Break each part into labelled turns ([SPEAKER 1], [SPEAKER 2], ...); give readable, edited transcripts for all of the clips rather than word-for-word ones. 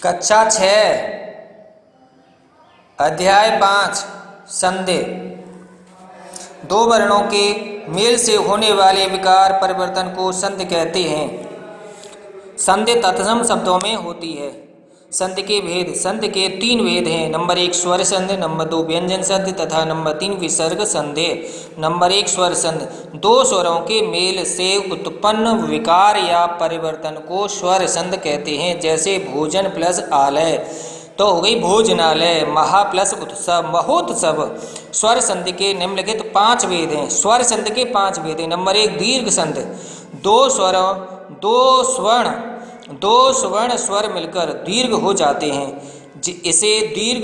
[SPEAKER 1] कक्षा 6 अध्याय 5 संधि। दो वर्णों के मेल से होने वाले विकार परिवर्तन को संधि कहते हैं। संधि तत्सम शब्दों में होती है। संधि के भेद। संधि के 3 भेद हैं। नंबर 1 स्वर संधि, नंबर 2 व्यंजन संधि तथा नंबर 3 विसर्ग संधि। नंबर 1 स्वर संधि। दो स्वरों के मेल से उत्पन्न विकार या परिवर्तन को स्वर संधि कहते हैं। जैसे भोजन प्लस आलय तो हो गई भोजनालय, महा प्लस उत्सव महोत्सव। स्वर संधि के निम्नलिखित 5 भेद हैं। स्वर संधि के 5 भेद हैं। नंबर 1 दीर्घ संधि। दो स्वर्ण स्वर मिलकर दीर्घ हो जाते हैं, इसे दीर्घ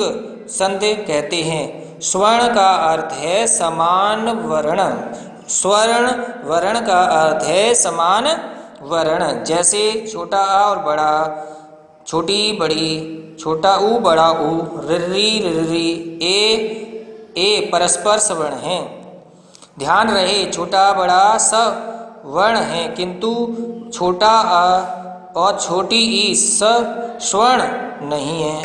[SPEAKER 1] संधि कहते हैं। स्वर्ण का अर्थ है समान वर्ण। स्वर्ण वर्ण का अर्थ है समान वर्ण। जैसे छोटा आ और बड़ा, छोटी बड़ी, छोटा ऊ बड़ा ऊ, रिर्री रिर्री, ए परस्पर सवर्ण हैं। ध्यान रहे छोटा बड़ा सवर्ण है, किंतु छोटा आ और छोटी ई स्वर्ण नहीं है।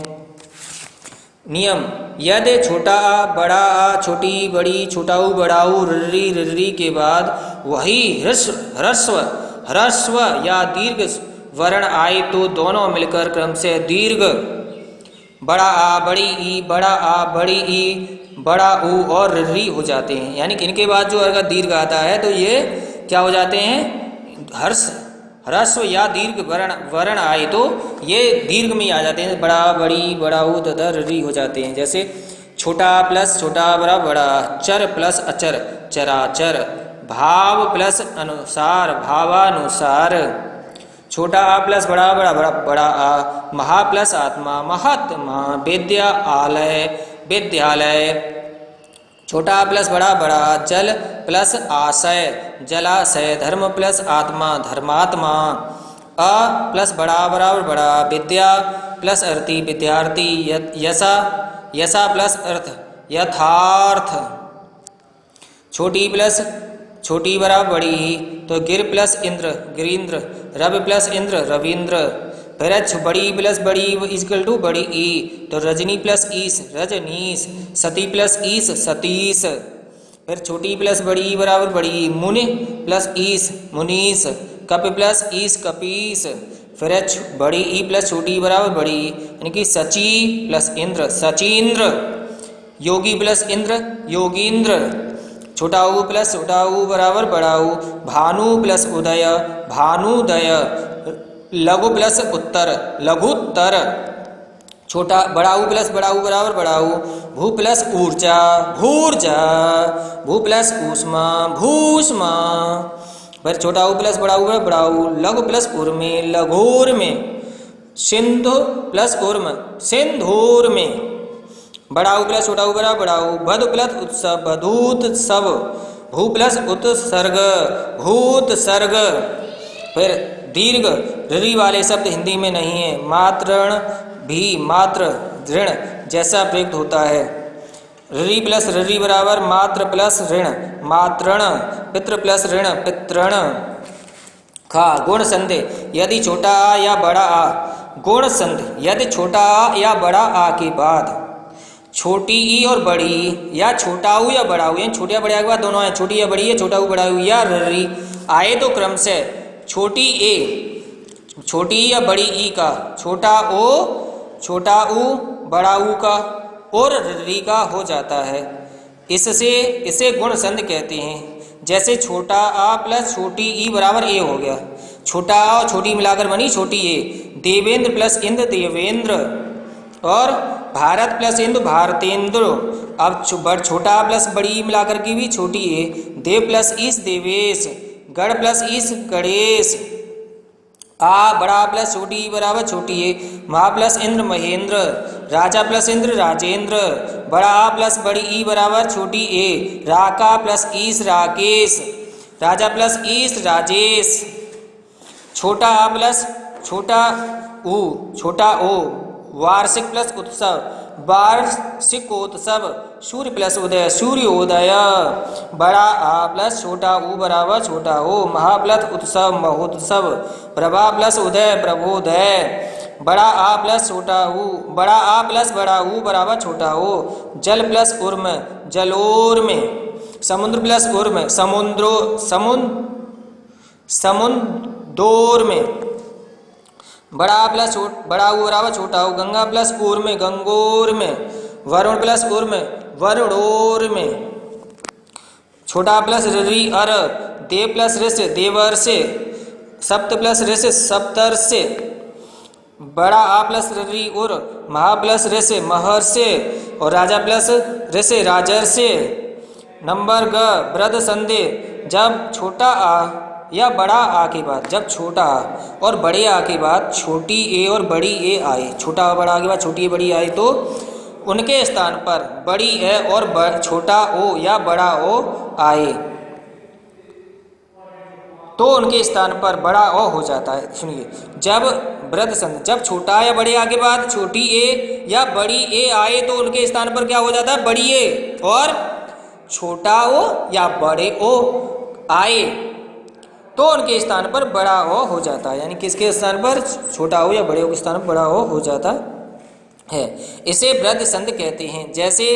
[SPEAKER 1] नियम: यदि छोटा आ, बड़ा आ, छोटी बड़ी, छोटा ऊ बड़ा ऊ, रिर्री रिर्री के बाद वही ह्रस्व या दीर्घ वर्ण आए तो दोनों मिलकर क्रम से दीर्घ बड़ा आ बड़ी ई, बड़ा आ बड़ी ई, बड़ा ऊ और रिर्री हो जाते हैं। यानी कि इनके बाद जो अगर दीर्घ आता है तो ये क्या हो जाते हैं? ह्रस्व या दीर्घ वर्ण आए तो ये दीर्घ में आ जाते हैं। बड़ा बड़ी, बड़ा ऊ तथा रिर्री हो जाते हैं। जैसे छोटा प्लस छोटा बड़ा बड़ा, चर प्लस अचर चराचर, भाव प्लस अनुसार भावानुसार, छोटा आ प्लस बड़ा बड़ा बड़ा बड़ा आ, महा प्लस आत्मा महात्मा, विद्या आलय विद्यालय, छोटा आ प्लस बड़ा बड़ा, जल प्लस आशय जलाशय, धर्म प्लस आत्मा धर्मात्मा, अ प्लस बड़ा बराबर बड़ा, विद्या प्लस अर्थी विद्यार्थी, यशा प्लस अर्थ यथार्थ, छोटी प्लस छोटी बराबर बड़ी तो गिर प्लस इंद्र गिरीन्द्र, रवि प्लस इंद्र रवींद्र, फिर बड़ी प्लस बड़ी इक्वल टू बड़ी ई तो रजनी प्लस ईस रजनीश, सती प्लस ईस सतीश, फिर छोटी प्लस बड़ी बराबर बड़ी, मुनि प्लस ईस मुनीस, कप प्लस ईस कपीस, फिर बड़ी ई प्लस छोटी बराबर बड़ी यानी कि सची प्लस इंद्र सचींद्र, योगी प्लस इंद्र योगींद्र, छोटा ऊ प्लस छोटा ऊ बराबर बड़ा ऊ, भानु प्लस उदय भानुदय, लघु प्लस उत्तर लघुत्तर, छोटा बड़ा ऊ प्लस बड़ा ऊ बराबर बड़ा ऊ, भू प्लस ऊर्जा भूर्जा, भू प्लस ऊष्मा भूष्मा, फिर छोटा ऊ प्लस बड़ा ऊ बड़ा ऊ, लघु प्लस उर्मे लघुर्मे, सिंधु प्लस उर्म सिंधुर में, बड़ा ऊ प्लस छोटा ऊ बराबर बड़ा ऊ, बधु प्लस उत्सव बधूत्सव, भू प्लस उत्सर्ग भूत सर्ग। फिर दीर्घ ऋ वाले शब्द हिंदी में नहीं है। मातृण भी मात्र ऋण जैसा प्रयुक्त होता है। ऋ प्लस ऋ बराबर मात्र प्लस ऋण मातृण, पितृ प्लस ऋण पितृण। खा गुण संधि। यदि छोटा आ या बड़ा आ, गुण संधि यदि छोटा आ या बड़ा आ के बाद छोटी ई और बड़ी या छोटा ऊ या बड़ा ऊ, यानी छोटे या बड़े के बाद दोनों है, छोटी या बड़ी है छोटा ऊ बड़ा ऊ या री आए तो क्रम से छोटी ए छोटी या बड़ी ई का, छोटा ओ छोटा ऊ बड़ा ऊ का और री का हो जाता है। इसे गुण संधि कहते हैं। जैसे छोटा आ प्लस छोटी ई बराबर ए हो गया, छोटा आ और छोटी मिलाकर बनी छोटी ए, देवेंद्र प्लस इंद्र देवेंद्र, और भारत प्लस इंदु भारतेंद्र। अब छोटा प्लस बड़ी मिलाकर की भी छोटी है, देव प्लस ईस देवेश, गढ़ प्लस ईस गणेश, आ बड़ा प्लस छोटी बराबर छोटी है, महा प्लस इंद्र महेंद्र, राजा प्लस इंद्र राजेंद्र, बड़ा आ प्लस बड़ी ई बराबर छोटी ए, राका प्लस ईस राकेश, राजा प्लस ईस राजेश, छोटा आ प्लस छोटा ओ, वार्षिक प्लस उत्सव वार्षिकोत्सव, सूर्य प्लस उदय सूर्योदय, बड़ा आ प्लस छोटा ऊ बराबर छोटा ओ, महा प्लस उत्सव महोत्सव, प्रभा प्लस उदय प्रभोदय, बड़ा आ प्लस छोटा ऊ, बड़ा आ प्लस बड़ा ऊ बराबर छोटा ओ। जल प्लस उर्म, जलोर में। समुद्र प्लस उर्म, समुद्रो समुंदोर में। बड़ा आ प्लस बड़ा ऊ बराबर छोटा ऊ, गंगा प्लस ऊर में, गंगोर में। वरुण प्लस उर्म, वरुणोर में। छोटा प्लस री अर, देव प्लस ऋष, देवर से। सप्त प्लस ऋष, सप्तर से। बड़ा आ प्लस री उर, महा प्लस ऋष, महर से। और राजा प्लस ऋष, राजर से। नंबर ग, वृद्ध संधि जब छोटा आ या बड़ा आ के बाद, जब छोटा आ और बड़े आ के बाद छोटी ए और बड़ी ए आए, छोटा आ बड़ा आ के बाद छोटी ए बड़ी आए, तो उनके स्थान पर बड़ी ए और छोटा ओ या बड़ा ओ आए तो उनके स्थान पर बड़ा ओ हो जाता है। सुनिए, जब वृद्ध संधि, जब छोटा या बड़े आ के बाद छोटी ए या बड़ी ए आए तो उनके स्थान पर क्या हो जाता है? बड़ी ए और छोटा ओ या बड़े ओ आए तो उनके स्थान पर बड़ा ओ हो जाता है। यानी किसके स्थान पर? छोटा ओ या बड़े ओ के स्थान पर बड़ा ओ हो जाता है। इसे वृद्ध संधि कहते हैं। जैसे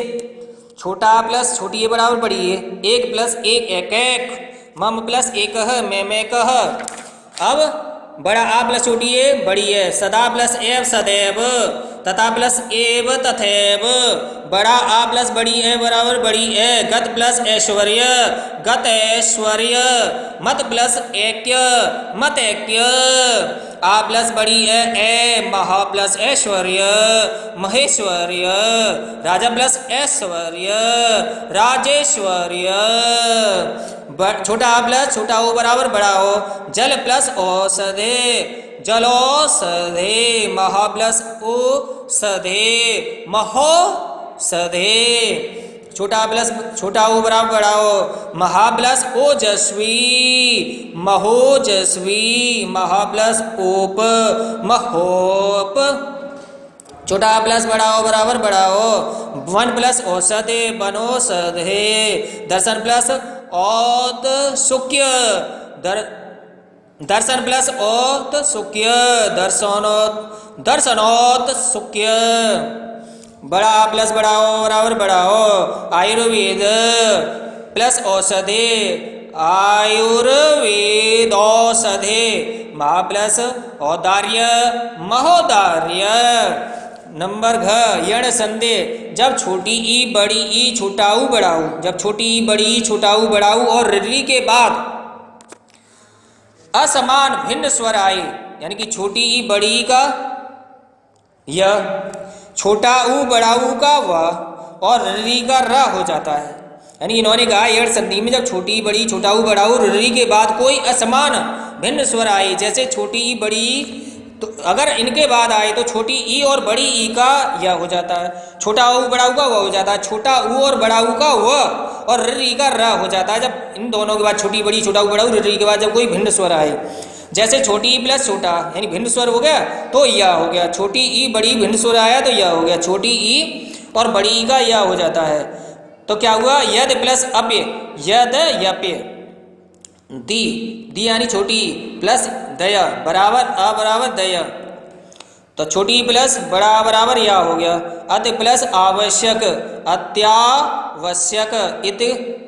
[SPEAKER 1] छोटा आ प्लस छोटी ए बराबर बड़ी ए, एक प्लस एक एक एक, मम प्लस एक मैं कह। अब बड़ा आ प्लस छोटी ए बड़ी ए, सदा प्लस एव सदैव, तथा प्लस एव तथैव। बड़ा आ प्लस बड़ी ए बराबर बड़ी ए, गत प्लस ऐश्वर्य गत ऐश्वर्य, मत प्लस ऐक्य मत ऐक्य। आ प्लस बड़ी ए महा प्लस ऐश्वर्य महेश्वर्य। राजा प्लस ऐश्वर्य राजेश्वर्य। छोटा आ प्लस छोटा ओ बराबर बड़ा ओ, जल प्लस औषधे जलौषधे। महा प्लस औषधे महोषधे। छोटा प्लस छोटा ओ बराबर बड़ा ओ, महा प्लस ओजस्वी महोजस्वी। महा प्लस ओप महोप। छोटा आ प्लस बड़ा ओ बराबर बड़ा ओ, वन प्लस औषधे वनौषधे। दर्शन प्लस औत्सुक्य दर्शन प्लस औत्सुक्य दर्शनौत्सुक्य। बड़ा आ प्लस बड़ा ओ बराबर बड़ा ओ, आयुर्वेद प्लस औषधे आयुर्वेद औषधे। महा प्लस औदार्य महोदार्य। नंबर घ, यण संधि जब छोटी ई बड़ी ई छोटा ऊ बड़ा ऊ, जब छोटी ई बड़ी ई छोटा ऊ बड़ा ऊ और री के बाद असमान भिन्न स्वर आए, यानी कि छोटी ई बड़ी ई का य, छोटा ऊ बड़ा ऊ का व और री का र हो जाता है। यानी इन्होंने कहा यण संधि में जब छोटी ई बड़ी छोटा ऊ बड़ा ऊ री के बाद कोई असमान भिन्न स्वर आए, जैसे छोटी ई बड़ी ई, तो अगर इनके बाद आए तो छोटी ई और बड़ी ई का य हो जाता है, छोटा ऊ बड़ा ऊ का व हो जाता है, छोटा ऊ और बड़ा ऊ का व और री का र हो जाता है जब इन दोनों के बाद छोटी बड़ी छोटा ऊ बड़ा ऊ री के बाद जब कोई भिन्न स्वर आए। जैसे छोटी ई प्लस छोटा यानी भिन्न स्वर हो गया तो या हो गया, छोटी ई बड़ी भिन्न स्वर आया तो या हो गया, छोटी ई और बड़ी ई का या हो जाता है। तो क्या हुआ? यद प्लस अप्य यद यप्य। दी दी यानी छोटी प्लस दया बराबर अ बराबर दया, तो छोटी प्लस बड़ा बराबर या हो गया। अति प्लस आवश्यक अत्यावश्यक,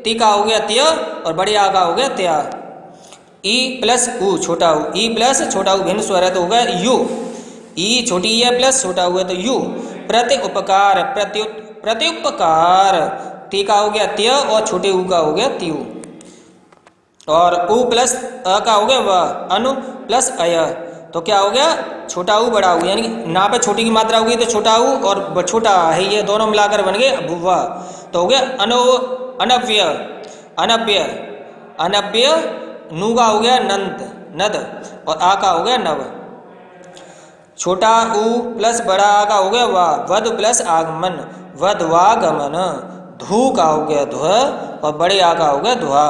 [SPEAKER 1] ति का हो गया त्य और बड़े आ का हो गया त्या। ई प्लस ऊ छोटा ऊ, ई प्लस छोटा ऊ भिन्न स्वर है तो हो गया यू। ई छोटी ई प्लस छोटा ऊ है तो यू। प्रति उपकार प्रत्युपकार, ती का हो गया त्य और छोटे ऊ का हो गया त्यू। और ऊ प्लस अ का हो गया व, अनु प्लस अय, तो क्या हो गया? छोटा ऊ बड़ा ऊ, यानी ना पे छोटी की मात्रा होगी तो छोटा ऊ और छोटा है, ये दोनों मिलाकर बन गए व, तो हो गया अनव्य अनव्य अनव्य। नू का हो गया नंद नद और आ का हो गया नव। छोटा ऊ प्लस बड़ा आ का हो गया वा, वध प्लस आगमन वधवागमन। धू का हो गया ध्व और बड़े आ का हो गया ध्वा।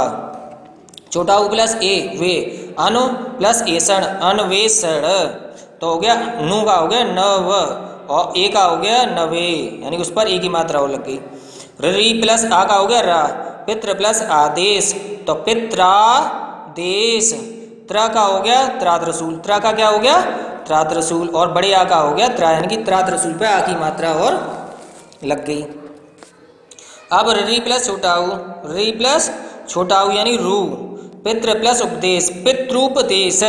[SPEAKER 1] छोटा ऊ प्लस ए वे, अनु प्लस एषण अन्वेषण, तो हो गया नू का हो गया नव और ए का हो गया नवे, यानी उस पर ए की मात्रा हो लग गई। री प्लस आ का हो गया रा, पितृ प्लस आदेश तो पित्रादेश। त्र का हो गया त्राद्रसूल, त्र का क्या हो गया? त्रा त्रिशूल, और बड़े आ का हो गया त्रा, यानी कि त्रा त्रिशूल पे आ की मात्रा और लग गई। अब री प्लस छोटा ऊ, री प्लस छोटा ऊ यानी रू, पितृ प्लस उपदेश, पितृपदेश,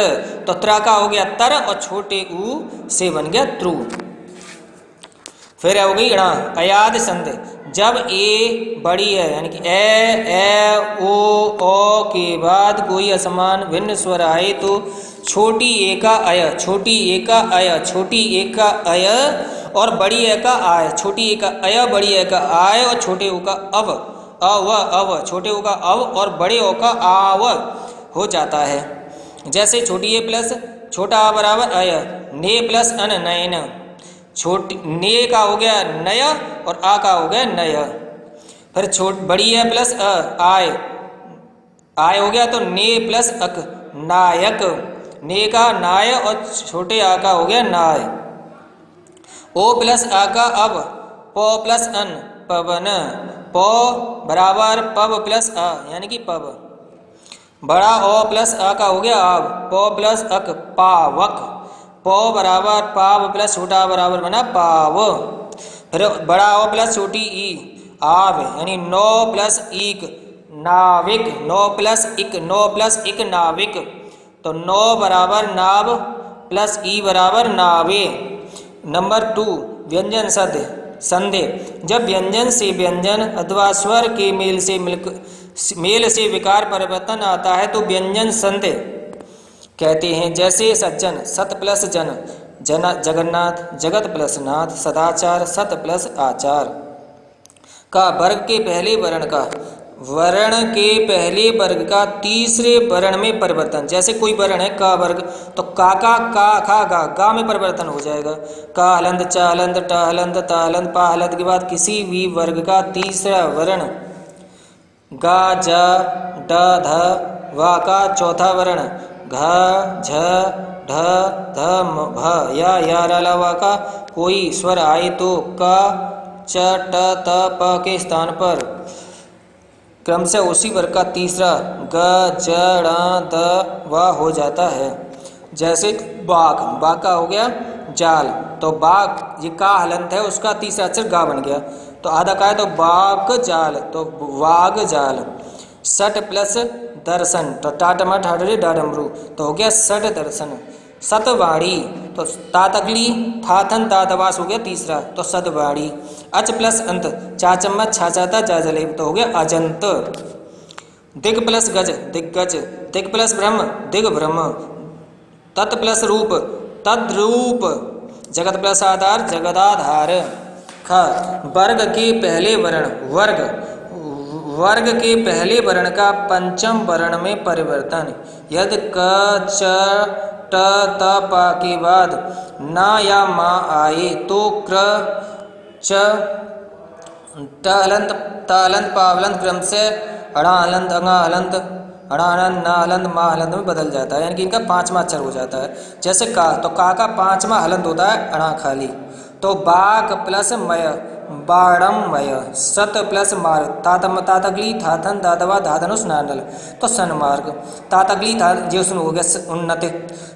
[SPEAKER 1] तो त्रा का हो गया तर और छोटे ऊ से बन गया त्रु। फिर हो गई णा, अयाद संध, जब ए बड़ी है यानी कि ए ओ के बाद कोई असमान भिन्न स्वर आए तो छोटी ए का अय, छोटी ए का अय, छोटी ए का अय और बड़ी ए का आय, छोटी ए का अय बड़ी ए का आय और छोटे ओ का अव, अव, छोटे ओ का अव और बड़े ओ का आव हो जाता है। जैसे छोटी ए प्लस छोटा आ बराबर अय, ने प्लस अन नयन, छोटी ने का हो गया नय और आ का हो गया नय। फिर बड़ी है प्लस आय, आय हो गया तो ने प्लस अक नायक, ने का नाय और छोटे आ का हो गया नाय। ओ प्लस आ का अब, पो प्लस अन पवन, पो बराबर पव प्लस आ यानी कि पव। बड़ा ओ प्लस आ का हो गया आव, पो प्लस अक पावक, पो बराबर पाव प्लस छोटा बराबर बना पाव। फिर बड़ा ओ प्लस छोटी ई आव यानी नो प्लस इक नाविक, नो प्लस इक, नो प्लस इक नाविक, तो नो बराबर नाव प्लस ई बराबर नावे। नंबर 2 व्यंजन सद संधे, जब व्यंजन से व्यंजन अथवा स्वर के मेल से विकार परिवर्तन आता है तो व्यंजन संधे कहते हैं। जैसे सज्जन सत प्लस जन, जगन्नाथ, जगत प्लस नाथ, सदाचार, सत प्लस आचार। का वर्ग के पहले वर्ण के पहले वर्ग का तीसरे वर्ण में परिवर्तन। जैसे कोई वर्ण है का वर्ग तो का खा गा में परिवर्तन हो जाएगा। का हलंद, चा हलंद, ट हलंद, ता हलंद, पा हलंद के बाद किसी भी वर्ग का तीसरा वर्ण गा, जा, ड, ध, वा का चौथा वर्ण घ, झ, ढ, ध, भ या रा, ला, वा का कोई स्वर आए तो का, च, ट, त, प के स्थान पर क्रम से उसी वर्ग का तीसरा ग, ज, ण, द, व हो जाता है। जैसे बाघ, बाघ का हो गया जाल, तो बाघ ये का हलंत है उसका तीसरा अक्षर गा बन गया, तो आधा का है तो बाघ जाल, तो वाघ जाल। सट प्लस दर्शन, तो टाटमा ठाडरे डाडमरू, तो हो गया सट दर्शन। सतवाणी, तो तातगली थाथन तातवास हो गया तीसरा, तो सतवाणी। अच प्लस अंत, चा चम्मच छा चाता जा जलेब, तो हो गया अजंत। दिग प्लस गज दिग्गज, दिग प्लस ब्रह्म दिग ब्रह्म, तत् प्लस रूप तद्रूप, जगत प्लस आधार जगदाधार। ख वर्ग के पहले वर्ण वर्ग के पहले वर्ण का पंचम वर्ण में परिवर्तन। यदि क, च, ट, त, प के बाद ना या मा आए तो क्र, च, ट हलंत, त हलंत, प हलंत क्रम से अड़ा हलंत, अंगा हलंत, अड़ा हलंत, ना हलंत, मा हलंत में बदल जाता है, यानी कि इनका पांचवा अक्षर हो जाता है। जैसे का, तो का पांचवा हलंत होता है अड़ा खाली, तो बाक प्लस मय बाड़मय। सत प्लस मार्ग, तातम तातगली थाथन दादवा धाधनुष नानल, तो सन्मार्ग। तातगली था ये उसमें हो गया उन्नति।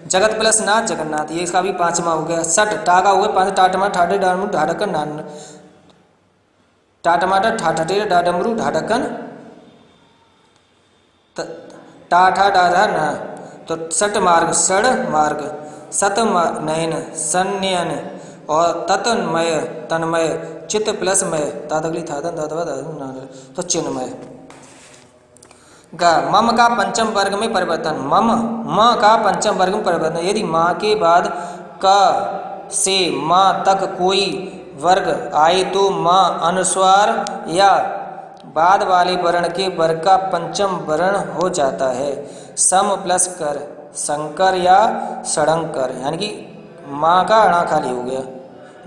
[SPEAKER 1] जगत प्लस नाथ जगन्नाथ, ये इसका भी पांचवा हो गया। सट टाका हो गया पांच, टाटमा ठाडे डाडमरू ढाडकन नान, टाटमाटर ठाठे डाडमरू ढाडकन टाठा डाधा ना, तो सट मार्ग सड़ मार्ग। सत नयन सन्यन और ततन्मय तन्मय, चित्त प्लस मय तातगली थातन दादवा धाधन, तो चिन्मय। ग मम का पंचम वर्ग में परिवर्तन, म का पंचम वर्ग में परिवर्तन। यदि माँ के बाद क से माँ तक कोई वर्ग आए तो माँ अनुस्वार या बाद वाले वर्ण के वर्ग का पंचम वर्ण हो जाता है। सम प्लस कर शंकर या षडंकर, यानी कि माँ का अणा खाली हो गया,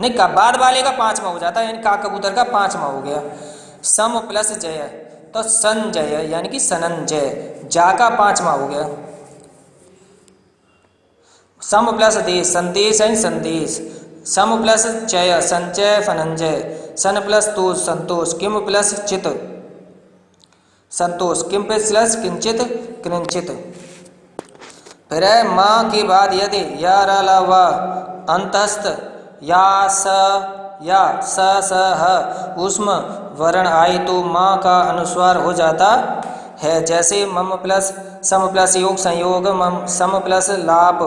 [SPEAKER 1] नहीं का बाद वाले का पांचवा हो जाता है, यानी का कबूतर का पांचवा हो गया। सम प्लस जय, तो संजय यानी कि सनंजय, जा का पांचवा हो गया। सम प्लस देश संदेश यानी संदेश, सम प्लस चय संचय फनंजय, सन प्लस तोष संतोष, किम प्लस चित संतोष, किम प्लस किंचित किंचित। फिर है माँ के बाद यदि या र ल व अंतस्थ या स या स स ह ऊष्म वर्ण आए तो माँ का अनुस्वार हो जाता है। जैसे मम प्लस सम प्लस योग संयोग मम सम प्लस लाप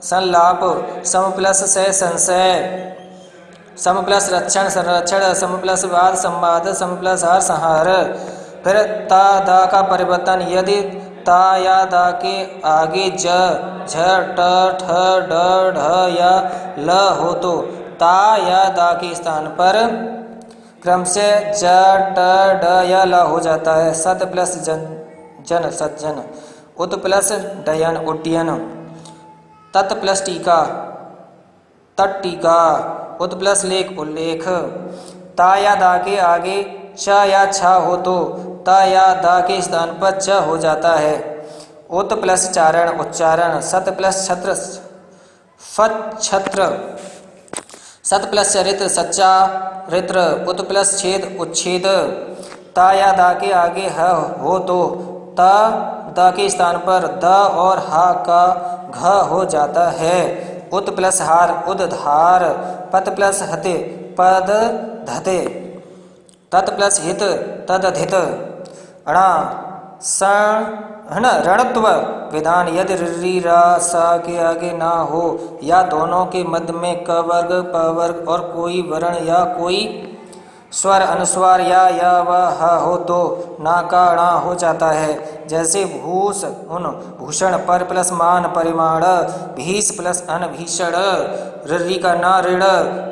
[SPEAKER 1] संलाप सम प्लस से संशय सम प्लस रक्षण संरक्षण सम प्लस वाद संवाद सम प्लस हार संहार। फिर ता दा का परिवर्तन यदि ता या दा के आगे ज झ ट ठ ड ढ या ल हो तो ता या दा के स्थान पर क्रम से ज ट ड या ल हो जाता है। सत प्लस जन जन सज्जन उत प्लस डयन उड्डयन तत् प्लस टीका तट टीका उत प्लस लेख उल्लेख। ता या दा के आगे च या छ हो तो ता या दा के स्थान पर च हो जाता है। उत प्लस चारण उच्चारण सत प्लस छत्र फत छत्र सत प्लस चरित्र सच्चा रित्र उत प्लस छेद उच्छेद। ता या दा के आगे ह हो तो ता द के स्थान पर द और हा का घ हो जाता है। उत प्लस हार उद्धार पत प्लस हते पद धते तत् प्लस हित तदधित अणा सण रणत्व विधान यदि रि रा सा के आगे ना हो या दोनों के मध्य में क वर्ग प वर्ग और कोई वर्ण या कोई स्वर अनुस्वार या व ह हो तो ना का णा हो जाता है। जैसे भूष उन भूषण पर प्लस मान परिमाण भीष प्लस अन भीषण ऋ का ना ऋण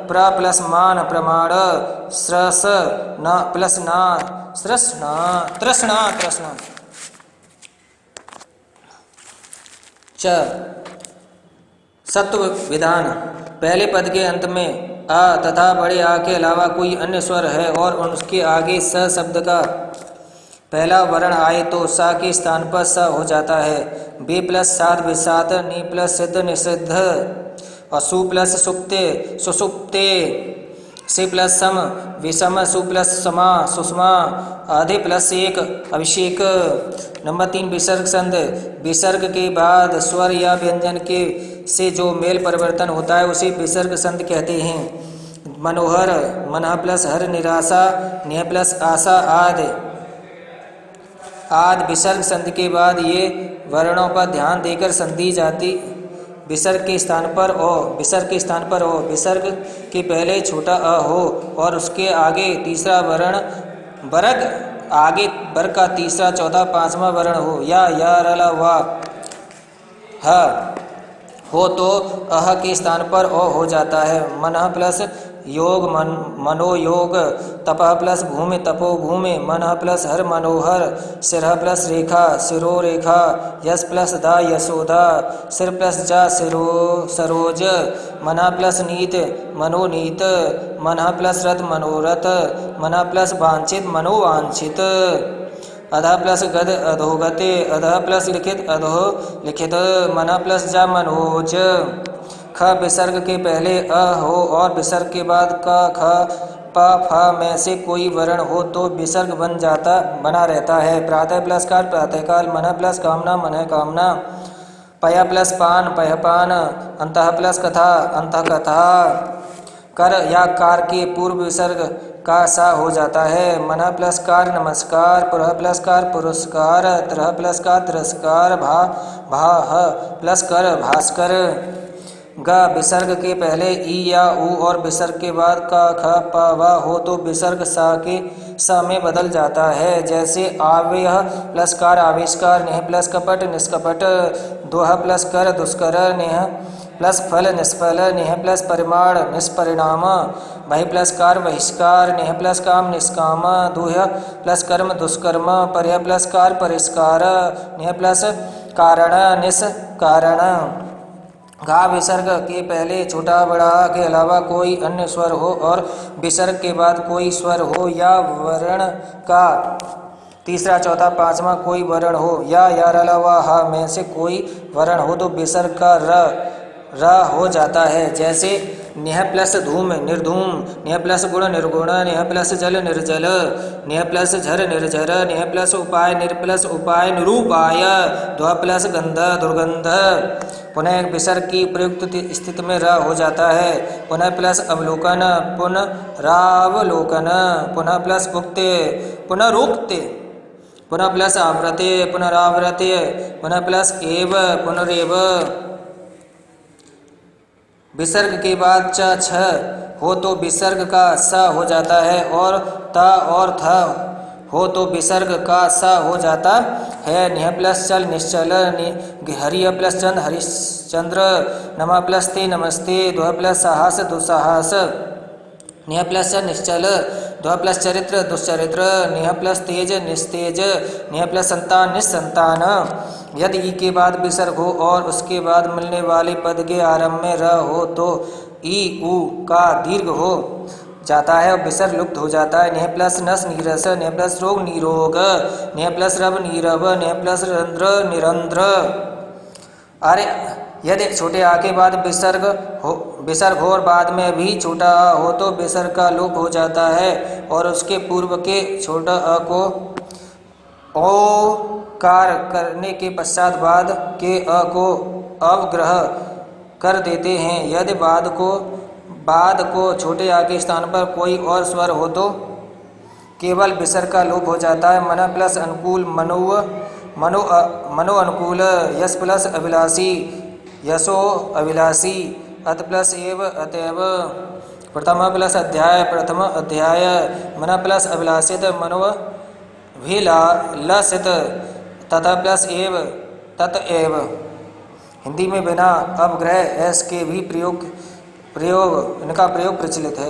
[SPEAKER 1] प्र प्लस मान प्रमाण स्रस न प्लस ना सृष्णा तृष्णा तृष्णा च सत्व विधान पहले पद के अंत में आ तथा बड़े आ के अलावा कोई अन्य स्वर है और उसके आगे स शब्द का पहला वर्ण आए तो सा के स्थान पर स हो जाता है। बे प्लस सात विसात नी प्लस सिद्ध निषिद्ध और सु प्लस सुप्ते सुसुप्ते से प्लस सम विषम सु प्लस समा सुषमा आधे प्लस एक अभिषेक। नंबर 3 विसर्ग संध विसर्ग के बाद स्वर या व्यंजन के से जो मेल परिवर्तन होता है उसे विसर्ग संध कहते हैं। मनोहर मनः प्लस हर निराशा नेह प्लस आशा आदि विसर्ग संधि के बाद ये वर्णों पर ध्यान देकर संधि जाती विसर्ग के स्थान पर ओ विसर्ग के पहले छोटा अ हो और उसके आगे तीसरा वर्ण वर्ग आगे वर्ग का तीसरा चौथा पांचवा वर्ण हो या र ल व ह हो तो अह के स्थान पर ओ हो जाता है। मनः प्लस योग मनोयोग तपः प्लस भूमि तपो भूमि मनः प्लस हर मनोहर सिरह प्लस रेखा सिरो रेखा यश प्लस दा यशोदा सिर प्लस जा सिरो सरोज मनः प्लस नीत मनोनीत मनः प्लस रथ मनोरथ मनः प्लस वांछित मनोवांछित अधः प्लस गद अधोगते अधः प्लस लिखित अधो लिखित मनः प्लस जा मनोज। ख विसर्ग के पहले अ हो और विसर्ग के बाद क ख प फ में से कोई वर्ण हो तो विसर्ग बना रहता है। प्रातः प्लस काल प्रातःकाल मनः प्लस कामना मनः कामना पय प्लस पान पयपान अंतः प्लस कथा अंतः कथा। कर या कार के पूर्व विसर्ग का सा हो जाता है। मनः प्लस कार नमस्कार पुरः प्लस कार पुरस्कार तरह प्लस का तिरस्कार भा ह प्लस कर भास्कर। ग विसर्ग के पहले ई या ऊ और विसर्ग के बाद क ख प व हो तो विसर्ग सा के स में बदल जाता है। जैसे आवेह प्लस कार आविष्कार नेह प्लस कपट निष्कपट दोह प्लस कर दुष्कर नेह प्लस फल निष्फल नेह प्लस परिमाण निष्परिणाम वही प्लस कार बहिष्कार नेह प्लस काम निष्काम दूह प्लस कर्म दुष्कर्म पर्य प्लस कार परिष्कार नेह प्लस कारण निष्कारण। घा विसर्ग के पहले छोटा बड़ा के अलावा कोई अन्य स्वर हो और विसर्ग के बाद कोई स्वर हो या वर्ण का तीसरा चौथा पांचवा कोई वर्ण हो या र ल व ह में से कोई वर्ण हो तो विसर्ग का र हो जाता है। जैसे नेह प्लस धूम निर्धूम, नेह प्लस गुण निर्गुण, नेह प्लस जल निर्जल, नेह प्लस झर निर्झर, नेह प्लस उपाय निर प्लस उपाय निरूपाय, ध्व प्लस गंध दुर्गंध। पुनः विसर्ग की प्रयुक्त स्थिति में र हो जाता है। पुनः प्लस अवलोकन पुनरावलोकन, पुनः प्लस उक्ते पुनरुक्ते, पुनः प्लस आवृते पुनरावृते, पुनः प्लस एव पुनरेव। विसर्ग के बाद च छ हो तो विसर्ग का स हो जाता है, और त और थ हो तो विसर्ग का स हो जाता है। निह प्लस चल निश्चल, हरिय प्लस चंद हरिश्चंद्र, नमा प्लस ते नमस्ते, ध्व प्लस साहस दुस्साहस, निह प्लस निश्चल, ध्व प्लस चरित्र दुश्चरित्र, निह प्लस तेज निस्तेज, निह प्लस संतान निस्संतान। यदि ई के बाद विसर्ग हो और उसके बाद मिलने वाले पद के आरंभ में र हो तो ई उ का दीर्घ हो जाता है और विसर्ग लुप्त हो जाता है। नेह प्लस नस नीरस, नेह प्लस रोग निरोग, नेह प्लस रव नीरव, नेह प्लस रंध्र निरंध्र। अरे यदि छोटे आ के बाद विसर्ग हो और बाद में भी छोटा आ हो तो विसर्ग का लोप हो जाता है और उसके पूर्व के छोटा अ को ओकार करने के पश्चात बाद के अ को अवग्रह कर देते हैं। यदि बाद को छोटे आ के स्थान पर कोई और स्वर हो तो केवल विसर्ग का लोप हो जाता है। मन प्लस अनुकूल मनो अनुकूल, यश प्लस अभिलाषी यशो अभिलाषी, अत प्लस एव अतएव, प्रथम प्लस अध्याय प्रथम अध्याय, मन प्लस अभिलाषित मनो विलासित, तथा प्लस एव ततएव। हिंदी में बिना अवग्रह एस के भी इनका प्रयोग प्रचलित है।